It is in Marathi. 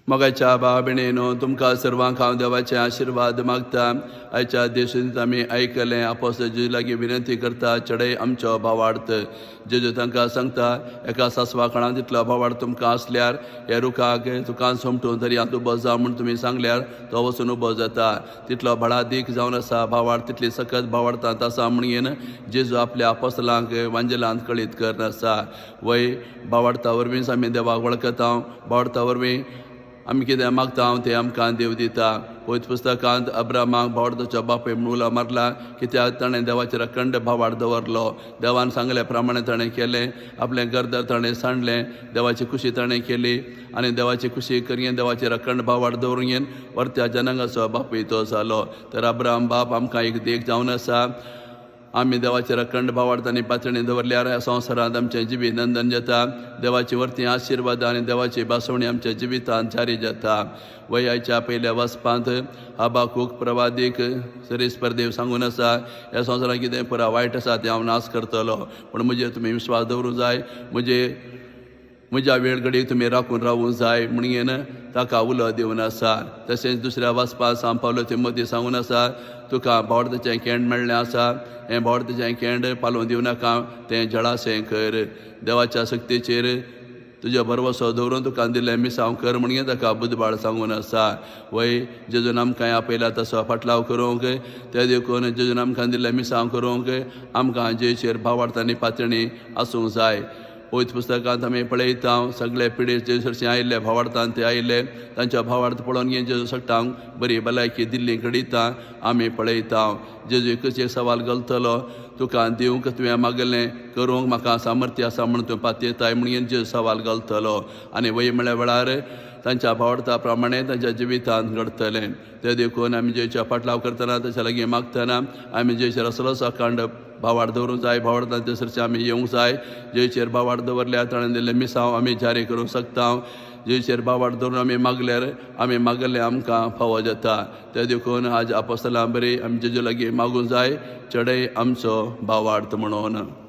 मोगाच्या भाव भयणीनो तुमकां सर्वांक हांव देवाचे आशिर्वाद मागता. आयच्या दिसांत आमी आयकलें आपोस्तल जेजू लागीं विनंती करता चडय आमचो भावार्थ. जेजू तांकां सांगता एका सासवा काळां तितलो भावार्थ तुमकां आसल्यार हे रुखाक तुकान सोमटून दर्यांत उबो जा म्हूण तुमी सांगल्यार तो वचून उबो जाता. तितलो भडादीक जावन आसा भावार्थ तितली सकत भावार्थांत आसा म्हणून जेजू आपल्या आपोस्तलांक वांजेलांत कळीत करनासा. वय भावार्था वरवींच आमी देवाक वळखता. भावार्था वरवीं आमी कितें मागता तें आमकां देव दिता. पयत पुस्तकांत अब्रामाक भावार्थाचो बापूय म्हूण उलो मारला कित्याक ताणें देवाचेर अखंड भावार्थ दवरलो. देवान सांगले प्रमाणे ताणें केलें. आपलें घरदार ताणें सांडलें. देवाची खुशी ताणें केली आनी देवाची खुशी करून देवाचेर अखंड भावार्थ दवरून परत्या जनांगाचो बापूय तो जालो. तर अब्राम बाप आमकां एक देख जावन आसा. आमी देवाचेर अखंड भावार्थ आनी पातळी दवरल्यार ह्या संवसारांत आमचें जिवीत नंदन जाता. देवाची वर्ती आशिर्वाद आनी देवाची बासवणी आमच्या जिवितांत जारी जाता. वयाच्या पयल्या वचपांत हबाकूक प्रवादीक सरीस्पर्देव सांगून आसा ह्या संवसारांत कितें पुरा वायट आसा तें हांव नाश करतलो पूण म्हजेर तुमी विश्वास दवरूं जाय. म्हज्या वेळ घडीक तुमी राखून रावूंक जाय म्हणून ताका उलो दिवन आसा. तशेंच दुसऱ्या वचपाक सांग पावलो तिमोथी सांगून आसा तुका भावार्थाचें केंड मेळ्ळें आसा. हें भावार्थाचें केंड पालोवन दिवं नाका तें जळाशें कर. देवाच्या शक्तीचेर तुजो भरवसो दवरून तुका दिल्लें मिसांव कर म्हणून ताका बुधबाळ सांगून आसा. वय जेजून आमकां आपयला तसो फाटलाव करूंक ते देखून जेजून आमकां दिल्लें मिसांव करूंक आमकां जेचेर भावार्थ आनी पातळी आसूंक जाय. पयत पुस्तकांत आमी पळयता सगळे पिडे जेजूचे आयिल्ले भावार्थांत ते आयिल्ले तांच्या भावार्थ पळोवन जेजू सट्टांक बरी भलायकी दिल्ली घडयता आमी पळयता. जेजू एकच एक सवाल घालतलो तुका दिवंक तुवें मागलें करूंक म्हाका सामर्थ्य आसा म्हणून तूं पातयताय म्हणून जेजू सवाल घालतलो. आनी वय म्हळ्या वेळार तांच्या भावार्था प्रमाणे तांच्या जिवितांत घडतलें. ते देखून आमी जेच्या फाटलाव करतना ताच्या लागीं मागतना आमी जेचेर असलोच अखंड भावार्थ दवरूंक जाय. भावार्थांत थंयसरचे आमी येवंक जाय. जेचेर भावार्थ दवरल्यार ताणें दिल्लें मिसांव आमी जारी करूंक शकता. जेचेर भावार्थ दवरून आमी मागल्यार आमी मागलें आमकां फावो जाता. ते देखून आज आपोस्तलां बरी आमी जेजू लागीं मागूंक जाय चडय आमचो भावार्थ म्हणून.